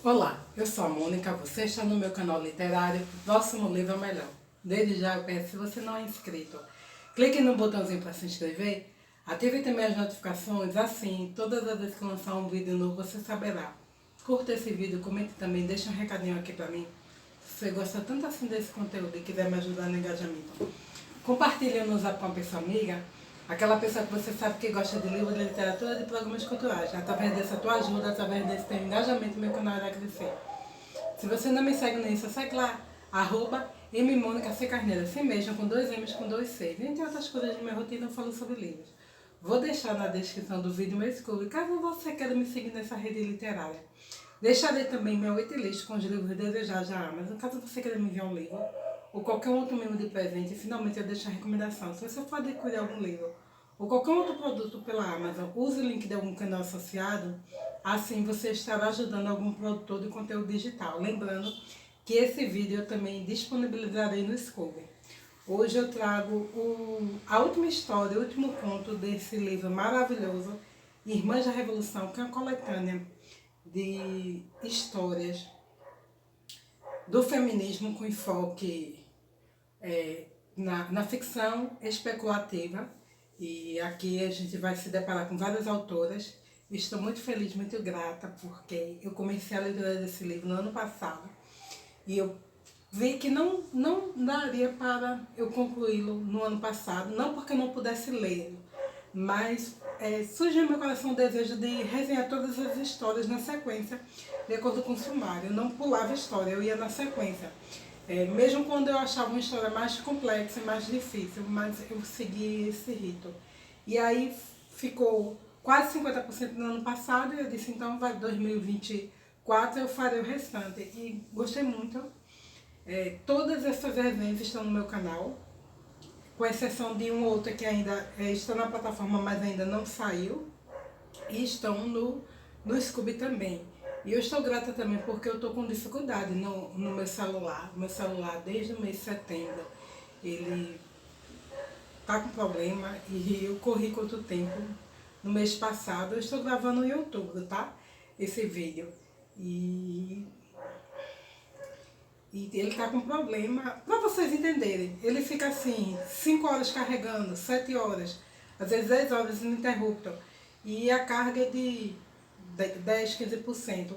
Olá, eu sou a Mônica, você está no meu canal literário Próximo Livro é Melhor. Desde já eu peço, se você não é inscrito, clique no botãozinho para se inscrever, ative também as notificações, assim, todas as vezes que eu lançar um vídeo novo você saberá. Curta esse vídeo, comente também, deixa um recadinho aqui para mim. Se você gosta tanto assim desse conteúdo e quiser me ajudar no engajamento, compartilhe no Zap com uma pessoa amiga, aquela pessoa que você sabe que gosta de livros, de literatura, de programas culturais. Através dessa tua ajuda, através desse teu engajamento, meu canal irá crescer. Se você não me segue nisso, segue lá, @mMônicaCCarneiro, assim mesmo, com 2 M's, com 2 C's. Entre outras coisas de minha rotina, eu falo sobre livros. Vou deixar na descrição do vídeo meu Scooby, caso você queira me seguir nessa rede literária. Deixarei também meu waitlist com os livros desejados da Amazon, caso você queira me enviar um livro, ou qualquer outro mimo de presente. Finalmente eu deixo a recomendação. Se você for adquirir algum livro, ou qualquer outro produto pela Amazon, use o link de algum canal associado, assim você estará ajudando algum produtor de conteúdo digital. Lembrando que esse vídeo eu também disponibilizarei no Scooby. Hoje eu trago a última história, o último conto desse livro maravilhoso, Irmãs da Revolução, que é uma coletânea de histórias do feminismo com enfoque na ficção especulativa. E aqui a gente vai se deparar com várias autoras. Estou muito feliz, muito grata, porque eu comecei a leitura desse livro no ano passado e eu vi que não daria para eu concluí-lo no ano passado, não porque eu não pudesse lê-lo, mas surgiu no meu coração o desejo de resenhar todas as histórias na sequência, de acordo com o sumário. Eu não pulava a história, eu ia na sequência. Mesmo quando eu achava uma história mais complexa e mais difícil, mas eu segui esse rito. E aí ficou quase 50% no ano passado e eu disse, então vai 2024 eu farei o restante. E gostei muito. Todas essas resenhas estão no meu canal, com exceção de um ou outro que ainda está na plataforma, mas ainda não saiu, e estão no Scooby também. E eu estou grata também porque eu estou com dificuldade no meu celular. Meu celular, desde o mês de setembro, ele está com problema e eu corri quanto tempo. No mês passado, eu estou gravando em outubro, tá? Esse vídeo. E ele tá com problema, para vocês entenderem, ele fica assim, 5 horas carregando, 7 horas, às vezes 10 horas ininterrupto, e a carga é de 10, 15%.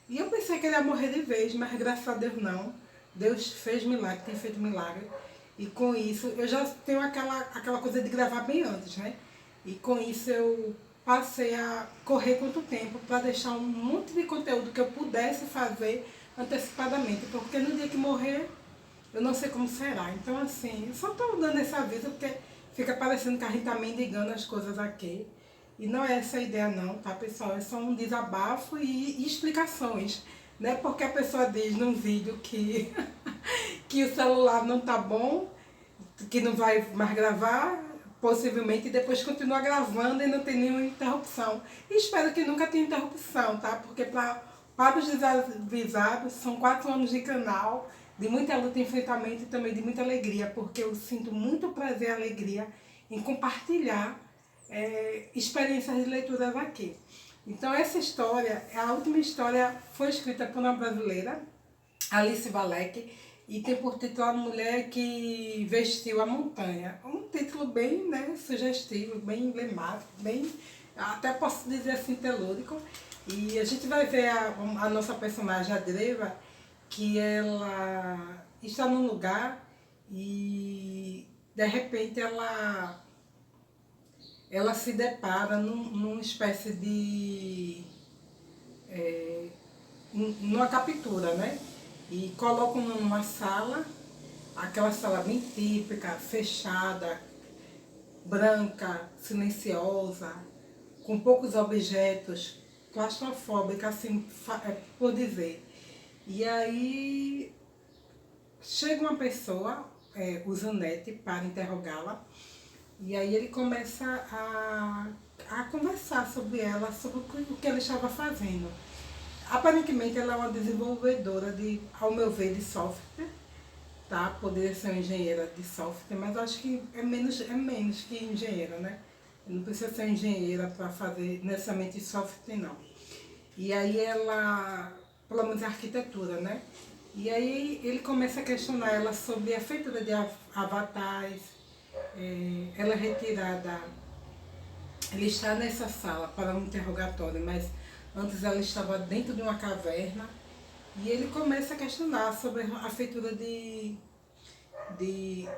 E eu pensei que ele ia morrer de vez, mas graças a Deus não. Deus fez milagre, tem feito milagre. E com isso, eu já tenho aquela coisa de gravar bem antes, né? E com isso eu passei a correr quanto tempo para deixar um monte de conteúdo que eu pudesse fazer antecipadamente, porque no dia que morrer, eu não sei como será. Então, assim, eu só estou dando esse aviso porque fica parecendo que a gente está mendigando as coisas aqui. E não é essa a ideia não, tá, pessoal? É só um desabafo e explicações, né? Porque a pessoa diz num vídeo que, que o celular não tá bom, que não vai mais gravar, possivelmente, e depois continua gravando e não tem nenhuma interrupção. E espero que nunca tenha interrupção, tá? Porque para os desavisados, são 4 anos de canal, de muita luta e enfrentamento e também de muita alegria, porque eu sinto muito prazer e alegria em compartilhar experiências de leituras aqui. Então essa história, a última história foi escrita por uma brasileira, Alice Valek, e tem por título A Mulher que Vestiu a Montanha. Um título bem, né, sugestivo, bem emblemático, bem, até posso dizer assim, telúrico. E a gente vai ver a nossa personagem, a Dreva, que ela está num lugar e de repente ela se depara numa espécie de numa captura, né? E colocam numa sala, aquela sala bem típica, fechada, branca, silenciosa, com poucos objetos, claustrofóbica, assim, por dizer. E aí chega uma pessoa, o Zanetti, para interrogá-la, e aí ele começa a conversar sobre ela, sobre o que ela estava fazendo. Aparentemente ela é uma desenvolvedora ao meu ver, de software, tá? Poderia ser uma engenheira de software, mas acho que é menos que engenheira, né? Não precisa ser engenheira para fazer necessariamente software, não. E aí ela pelo menos a arquitetura, né? E aí ele começa a questionar ela sobre a feitura de avatares, ela é retirada, ele está nessa sala para um interrogatório, mas antes ela estava dentro de uma caverna, e ele começa a questionar sobre a feitura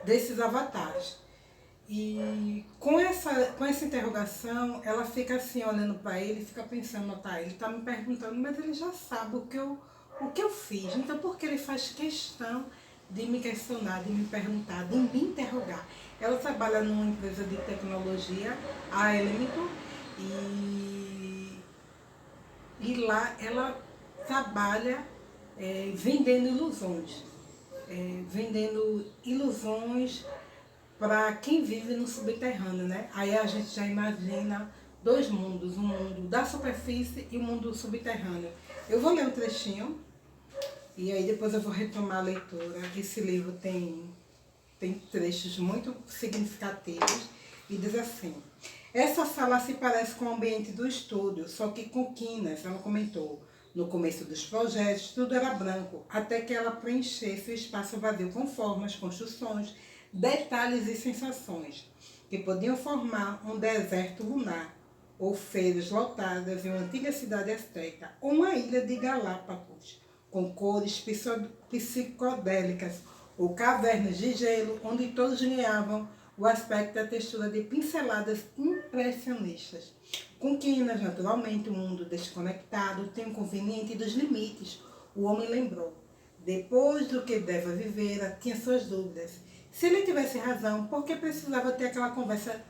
desses avatares. E com essa interrogação, ela fica assim, olhando para ele, fica pensando, tá, ele está me perguntando, mas ele já sabe o que eu fiz. Então, por que ele faz questão de me questionar, de me perguntar, de me interrogar? Ela trabalha numa empresa de tecnologia, a Elementor, e lá ela trabalha vendendo ilusões. Vendendo ilusões para quem vive no subterrâneo, né? Aí a gente já imagina dois mundos, um mundo da superfície e um mundo subterrâneo. Eu vou ler um trechinho e aí depois eu vou retomar a leitura. Esse livro tem trechos muito significativos e diz assim: essa sala se parece com o ambiente do estúdio, só que com quinas, ela comentou. No começo dos projetos, tudo era branco, até que ela preenchesse o espaço vazio com formas, construções, detalhes e sensações, que podiam formar um deserto lunar, ou feiras lotadas em uma antiga cidade azteca, ou uma ilha de Galápagos, com cores psicodélicas, ou cavernas de gelo, onde todos ganhavam o aspecto da textura de pinceladas impressionistas. Com quinas, naturalmente, o mundo desconectado tem o inconveniente dos limites. O homem lembrou. Depois do que deve viver, tinha suas dúvidas. Se ele tivesse razão, por que precisava ter aquela conversa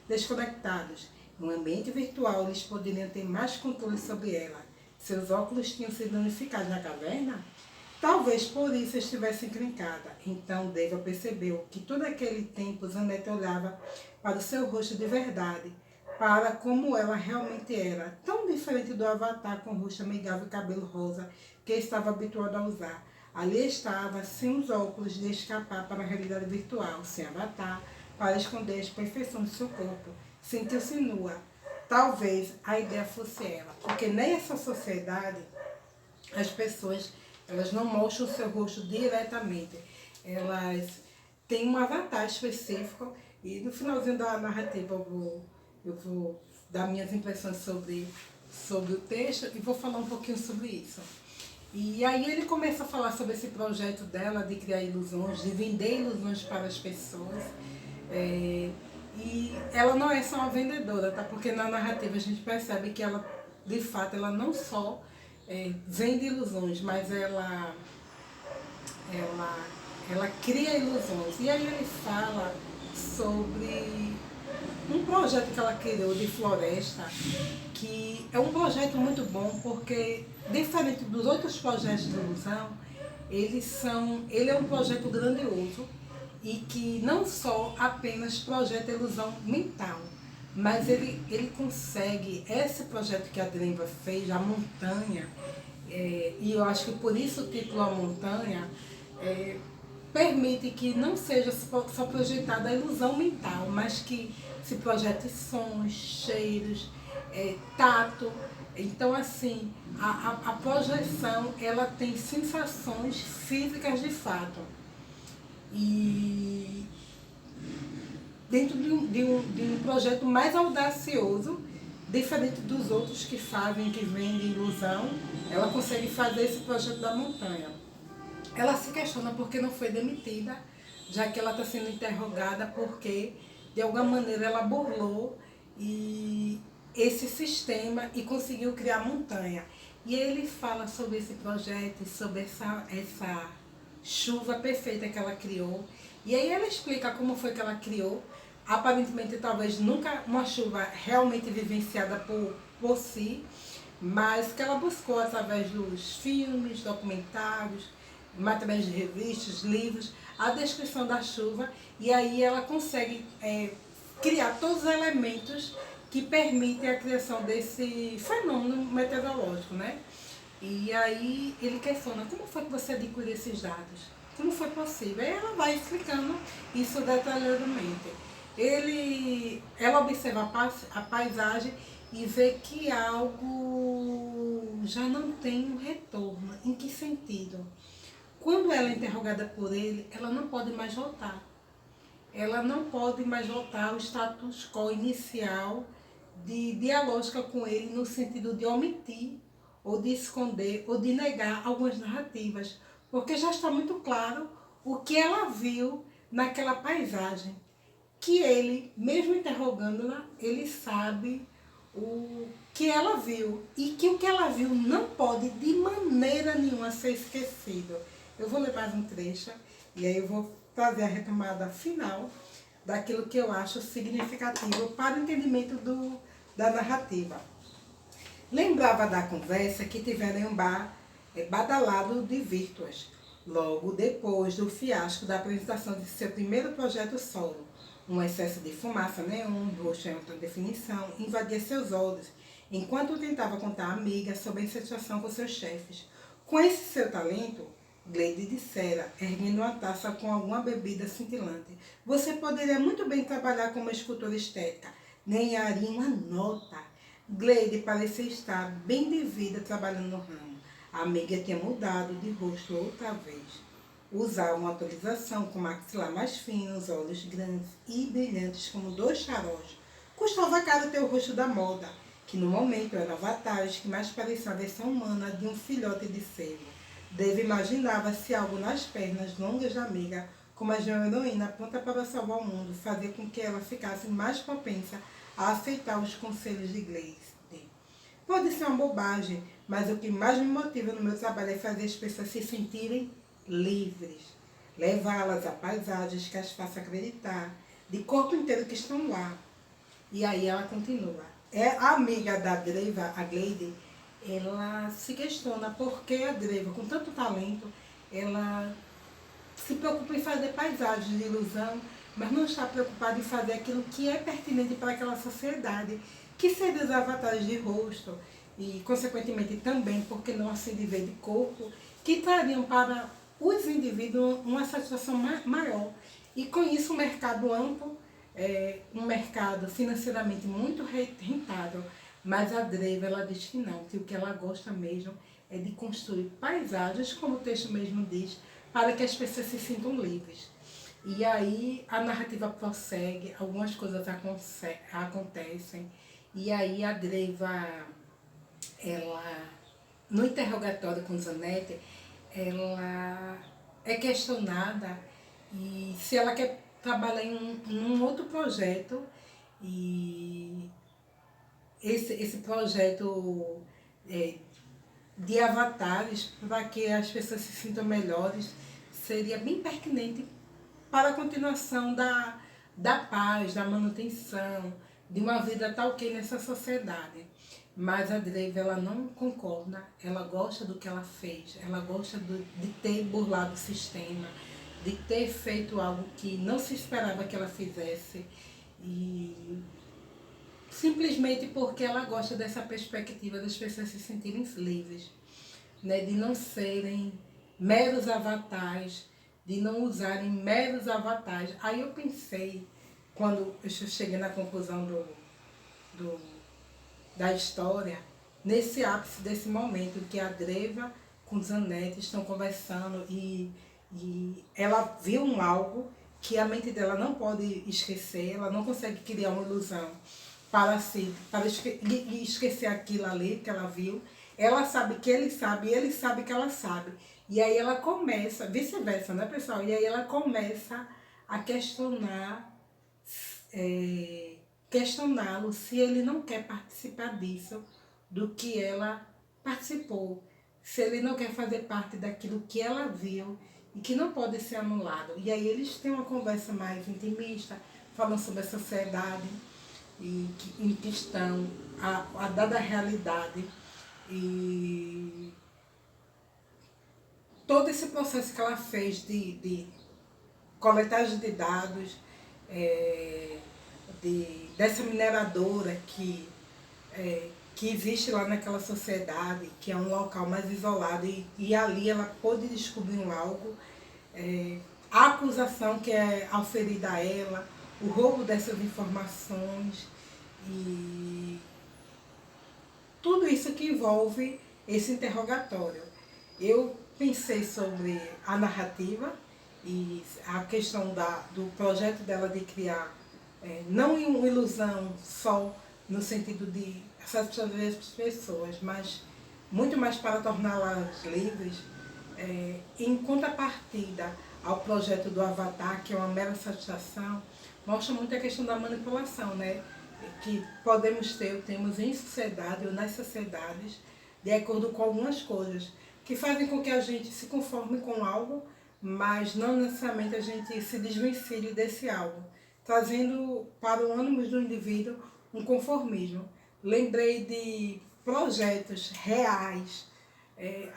desconectados? No ambiente virtual, eles poderiam ter mais controle sobre ela. Seus óculos tinham sido unificados na caverna? Talvez por isso estivesse encrencada. Então Deva percebeu que todo aquele tempo Zanetti olhava para o seu rosto de verdade, para como ela realmente era, tão diferente do avatar com o rosto amigável e cabelo rosa que estava habituado a usar. Ali estava, sem os óculos, de escapar para a realidade virtual, sem avatar, para esconder as perfeições do seu corpo. Sentiu-se nua. Talvez a ideia fosse ela, porque nessa sociedade as pessoas elas não mostram o seu rosto diretamente, elas têm um avatar específico e no finalzinho da narrativa eu vou dar minhas impressões sobre o texto e vou falar um pouquinho sobre isso. E aí ele começa a falar sobre esse projeto dela de criar ilusões, de vender ilusões para as pessoas. E ela não é só uma vendedora, tá? Porque na narrativa a gente percebe que ela, de fato, ela não só vende ilusões, mas ela cria ilusões. E aí ele fala sobre um projeto que ela criou de floresta, que é um projeto muito bom, porque, diferente dos outros projetos de ilusão, ele é um projeto grandioso e que não só apenas projeta ilusão mental, mas ele consegue, esse projeto que a Drenva fez, a montanha, e eu acho que por isso o título A Montanha, permite que não seja só projetada a ilusão mental, mas que se projete sons, cheiros, tato. Então, assim, a projeção, ela tem sensações físicas de fato. E dentro de um projeto mais audacioso, diferente dos outros que fazem, que vendem ilusão, ela consegue fazer esse projeto da montanha. Ela se questiona porque não foi demitida, já que ela está sendo interrogada porque, de alguma maneira, ela burlou esse sistema e conseguiu criar a montanha. E ele fala sobre esse projeto, sobre essa chuva perfeita que ela criou. E aí ela explica como foi que ela criou. Aparentemente, talvez nunca uma chuva realmente vivenciada por si, mas que ela buscou através dos filmes, documentários, materiais de revistas, livros, a descrição da chuva, e aí ela consegue criar todos os elementos que permitem a criação desse fenômeno meteorológico, né? E aí ele questiona, como foi que você adquiriu esses dados? Como foi possível? Aí ela vai explicando isso detalhadamente. Ela observa a paisagem e vê que algo já não tem um retorno. Em que sentido? Quando ela é interrogada por ele, ela não pode mais voltar. Ela não pode mais voltar ao status quo inicial de dialógica com ele no sentido de omitir, ou de esconder, ou de negar algumas narrativas, porque já está muito claro o que ela viu naquela paisagem, que ele, mesmo interrogando-la, ele sabe o que ela viu e que o que ela viu não pode de maneira nenhuma ser esquecido. Eu vou ler mais um trecho e aí eu vou fazer a retomada final daquilo que eu acho significativo para o entendimento da narrativa. Lembrava da conversa que tiveram em um bar badalado de Virtuas, logo depois do fiasco da apresentação de seu primeiro projeto solo. Um excesso de fumaça neon, roxo em alta definição, invadia seus olhos, enquanto tentava contar à amiga sobre a insatisfação com seus chefes. Com esse seu talento, Gleide dissera, erguendo uma taça com alguma bebida cintilante, você poderia muito bem trabalhar como escultora estética, ganharia uma nota. Gleide parecia estar bem de vida trabalhando no ramo. A amiga tinha mudado de rosto outra vez. Usava uma atualização com maxilar mais fino, os olhos grandes e brilhantes como dois charóis. Custava caro ter o rosto da moda, que no momento eram avatares que mais pareciam a versão humana de um filhote de cervo. Dave imaginava-se algo nas pernas longas da amiga, como a de uma heroína pronta para salvar o mundo, fazia com que ela ficasse mais propensa a aceitar os conselhos de Gleide. Pode ser uma bobagem, mas o que mais me motiva no meu trabalho é fazer as pessoas se sentirem livres, levá-las a paisagens que as façam acreditar, de corpo inteiro que estão lá. E aí ela continua. A amiga da Dreva, a Gleide, ela se questiona por que a Dreva, com tanto talento, ela se preocupa em fazer paisagens de ilusão, mas não está preocupada em fazer aquilo que é pertinente para aquela sociedade, que seria os avatares de rosto e, consequentemente, também, porque não assim de ver de corpo, que trariam para os indivíduos uma satisfação maior. E com isso um mercado amplo, um mercado financeiramente muito rentável. Mas a Dreva, ela diz que não, que o que ela gosta mesmo é de construir paisagens, como o texto mesmo diz, para que as pessoas se sintam livres. E aí a narrativa prossegue, algumas coisas acontecem, e aí a Dreva, ela, no interrogatório com Zanetti, ela é questionada e se ela quer trabalhar em um outro projeto, e esse projeto de avatares para que as pessoas se sintam melhores seria bem pertinente para a continuação da paz, da manutenção, de uma vida tal que nessa sociedade. Mas a Dreva, ela não concorda, ela gosta do que ela fez, ela gosta de ter burlado o sistema, de ter feito algo que não se esperava que ela fizesse, e simplesmente porque ela gosta dessa perspectiva das pessoas se sentirem livres, né? De não serem meros avatares, de não usarem meros avatares. Aí eu pensei, quando eu cheguei na conclusão da história, nesse ápice desse momento que a Dreva com Zanetti estão conversando e ela viu algo que a mente dela não pode esquecer, ela não consegue criar uma ilusão para esquecer aquilo ali que ela viu. Ela sabe que ele sabe e ele sabe que ela sabe. E aí ela começa, vice-versa, né, pessoal? E aí ela começa a questioná-lo se ele não quer participar disso, do que ela participou, se ele não quer fazer parte daquilo que ela viu e que não pode ser anulado. E aí eles têm uma conversa mais intimista, falando sobre a sociedade em que estão, a dada realidade, e todo esse processo que ela fez de coletagem de dados, dessa mineradora que existe lá naquela sociedade, que é um local mais isolado, e ali ela pôde descobrir algo, a acusação que é auferida a ela, o roubo dessas informações, e tudo isso que envolve esse interrogatório. Eu pensei sobre a narrativa e a questão do projeto dela de criar, não uma ilusão só no sentido de satisfazer as pessoas, mas muito mais para torná-las livres, em contrapartida ao projeto do Avatar, que é uma mera satisfação, mostra muito a questão da manipulação, né? Que podemos ter, temos em sociedade ou nas sociedades, de acordo com algumas coisas, que fazem com que a gente se conforme com algo, mas não necessariamente a gente se desvencilhe desse algo, trazendo para o ânimo do indivíduo um conformismo. Lembrei de projetos reais,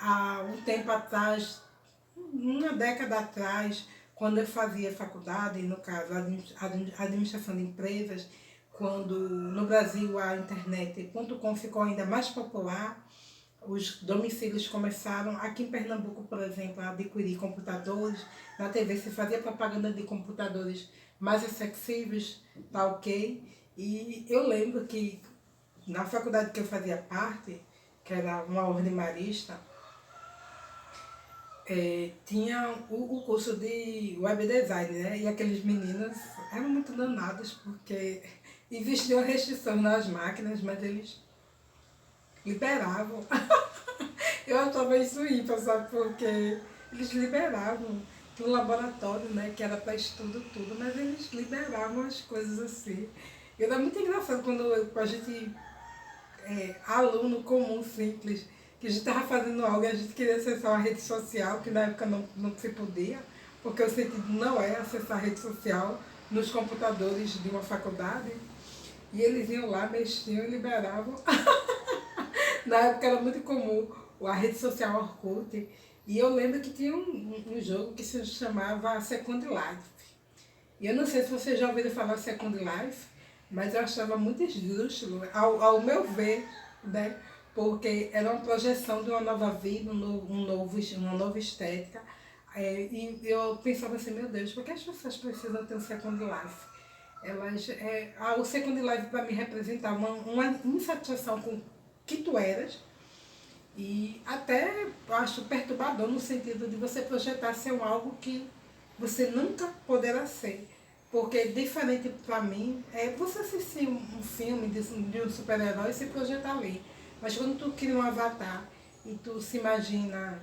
há um tempo atrás, uma década atrás, quando eu fazia faculdade, no caso, administração de empresas, quando no Brasil a internet.com ficou ainda mais popular, os domicílios começaram, aqui em Pernambuco, por exemplo, a adquirir computadores. Na TV se fazia propaganda de computadores mais acessíveis, tá ok? E eu lembro que na faculdade que eu fazia parte, que era uma ordem marista, tinha o curso de web design, né? E aqueles meninos eram muito danados porque existia uma restrição nas máquinas, mas eles liberavam. Eu achava isso ímpar, sabe? Porque eles liberavam no laboratório, né? Que era para estudo tudo, mas eles liberavam as coisas assim. E era muito engraçado quando a gente, aluno comum, simples, que a gente estava fazendo algo e a gente queria acessar uma rede social, que na época não se podia, porque o sentido não é acessar a rede social nos computadores de uma faculdade. E eles iam lá, mexiam e liberavam. Na época era muito comum a rede social Orkut. E eu lembro que tinha um jogo que se chamava Second Life. E eu não sei se você já ouviu falar Second Life, mas eu achava muito esdrúxulo, ao meu ver, né? Porque era uma projeção de uma nova vida, uma nova estética. E eu pensava assim, meu Deus, por que as pessoas precisam ter um Second Life? O Second Life para mim representava uma insatisfação com o que tu eras, e até acho perturbador no sentido de você projetar ser algo que você nunca poderá ser. Porque diferente para mim é você assistir um filme de um super-herói e se projetar ali. Mas quando tu cria um avatar e tu se imagina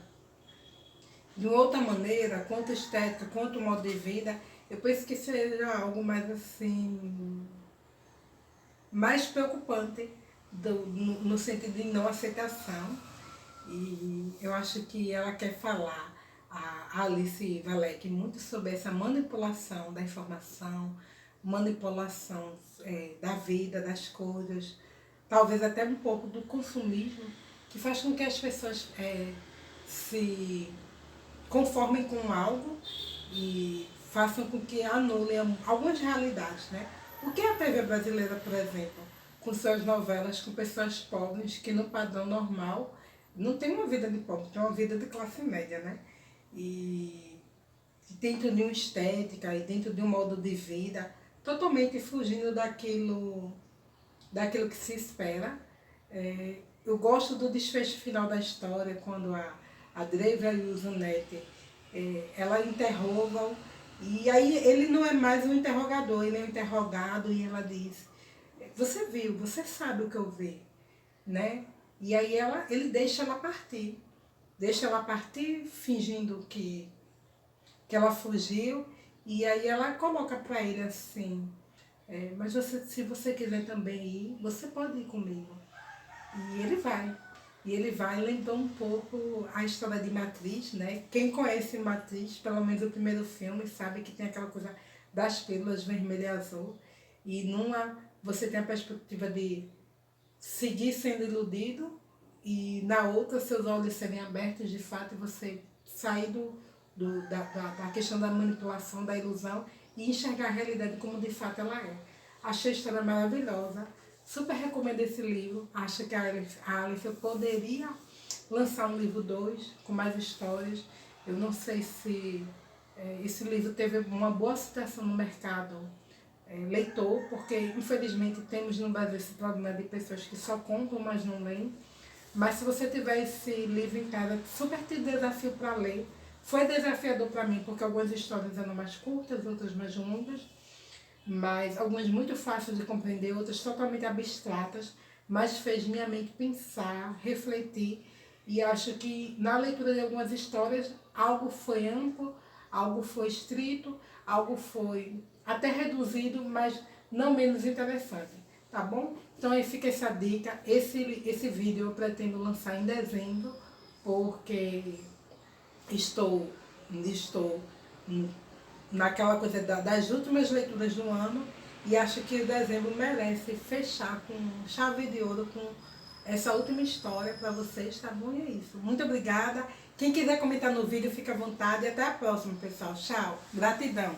de outra maneira, quanto estética, quanto modo de vida, eu penso que seja algo mais assim, mais preocupante no sentido de não aceitação. E eu acho que ela quer falar, a Alice Valek, muito sobre essa manipulação da informação, manipulação da vida, das coisas, talvez até um pouco do consumismo, que faz com que as pessoas se conformem com algo e façam com que anulem algumas realidades, né? O que é a TV brasileira, por exemplo, com suas novelas, com pessoas pobres que no padrão normal não tem uma vida de pobre, tem uma vida de classe média, né? E dentro de uma estética e dentro de um modo de vida totalmente fugindo daquilo que se espera. Eu gosto do desfecho final da história, quando a Dreva e o Zanetti, ela interrogam, e aí ele não é mais um interrogador, ele é um interrogado, e ela diz, você viu, você sabe o que eu vi, né? E aí ele deixa ela partir fingindo que ela fugiu, e aí ela coloca para ele assim, mas se você quiser também ir, você pode ir comigo. E ele vai. E ele vai, lembrando um pouco a história de Matrix, né? Quem conhece Matrix, pelo menos o primeiro filme, sabe que tem aquela coisa das pílulas vermelha e azul. E numa você tem a perspectiva de seguir sendo iludido, e na outra seus olhos serem abertos de fato e você sair da questão da manipulação, da ilusão, e enxergar a realidade como de fato ela é. Achei a história maravilhosa, super recomendo esse livro. Acho que a Alice poderia lançar um livro 2 com mais histórias. Eu não sei se esse livro teve uma boa aceitação no mercado leitor, porque infelizmente temos no Brasil esse problema de pessoas que só compram, mas não leem. Mas se você tiver esse livro em casa, super te desafio para ler. Foi desafiador para mim, porque algumas histórias eram mais curtas, outras mais longas, mas algumas muito fáceis de compreender, outras totalmente abstratas, mas fez minha mente pensar, refletir, e acho que na leitura de algumas histórias algo foi amplo, algo foi estrito, algo foi até reduzido, mas não menos interessante, tá bom? Então aí fica essa dica. Esse vídeo eu pretendo lançar em dezembro, porque estou naquela coisa das últimas leituras do ano, e acho que o dezembro merece fechar com chave de ouro com essa última história para vocês, tá bom? E é isso. Muito obrigada. Quem quiser comentar no vídeo, fica à vontade. E até a próxima, pessoal. Tchau. Gratidão.